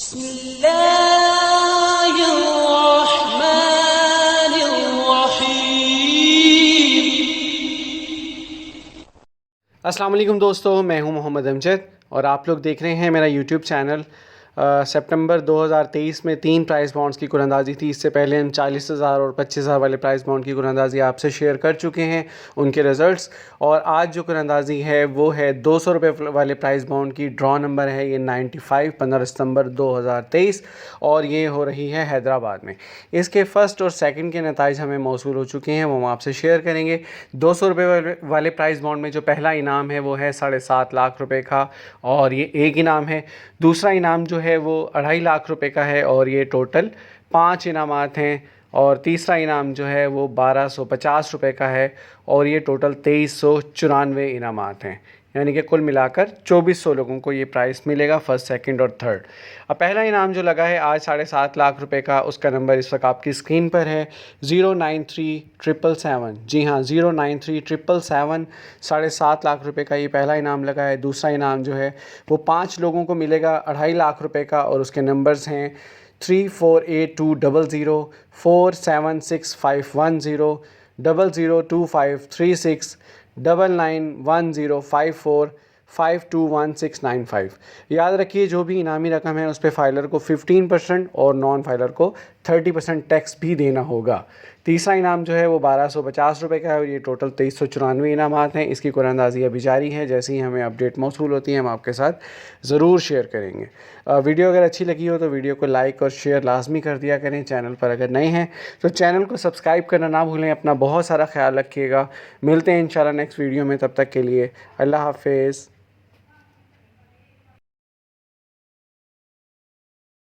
अस्सलाम वालेकुम दोस्तों, मैं हूं मोहम्मद अमजद और आप लोग देख रहे हैं मेरा यूट्यूब चैनल। सितंबर 2023 में 3 प्राइस बॉन्ड्स की कुरानंदाज़ी थी। इससे पहले हम 40,000 और 25,000 वाले प्राइस बॉन्ड की कुरानंदाज़ी आपसे शेयर कर चुके हैं, उनके रिज़ल्ट्स। और आज जो कुरानंदाज़ी है वो है 200 रुपये वाले प्राइस बॉन्ड की। ड्रॉ नंबर है ये 95, 15 सितंबर 2023 और ये हो रही है हैदराबाद में। इसके फ़र्स्ट और सेकंड के नताइज हमें मौसूल हो चुके हैं, वो हम आपसे शेयर करेंगे। 200 रुपये वाले प्राइस बॉन्ड में जो पहला इनाम है वो है 7.5 लाख रुपए का और ये एक इनाम है। दूसरा इनाम जो है वो 2.5 लाख रुपए का है और ये टोटल 5 इनामात हैं। और तीसरा इनाम जो है वो 1250 रुपए का है और ये टोटल 2394 इनामात हैं। यानी कि कुल मिलाकर 2400 लोगों को ये प्राइस मिलेगा, फर्स्ट, सेकंड और थर्ड। अब पहला इनाम जो लगा है आज 7.5 लाख रुपए का, उसका नंबर इस वक्त आपकी स्क्रीन पर है 09377। जी हाँ, 09377। 7.5 लाख रुपए का ये पहला इनाम लगा है। दूसरा इनाम जो है वो 5 लोगों को मिलेगा 2.5 लाख रुपए का और उसके नंबर्स हैं 348200, 476510, 002536, 991054, 521695। याद रखिए, जो भी इनामी रकम है उस पर फाइलर को 15% और नॉन फाइलर को 30% टैक्स भी देना होगा। तीसरा इनाम जो है वो 1250 रुपये का है और ये टोटल 2394 इनामात हैं। इसकी कुरानंदाज़ी अभी जारी है, जैसे ही हमें अपडेट मौसूल होती है हम आपके साथ ज़रूर शेयर करेंगे। वीडियो अगर अच्छी लगी हो तो वीडियो को लाइक और शेयर लाजमी कर दिया करें। चैनल पर अगर नए हैं तो चैनल को सब्सक्राइब करना ना भूलें। अपना बहुत सारा ख्याल रखिएगा। मिलते हैं इंशाल्लाह नेक्स्ट वीडियो में, तब तक के लिए अल्लाह हाफिज़।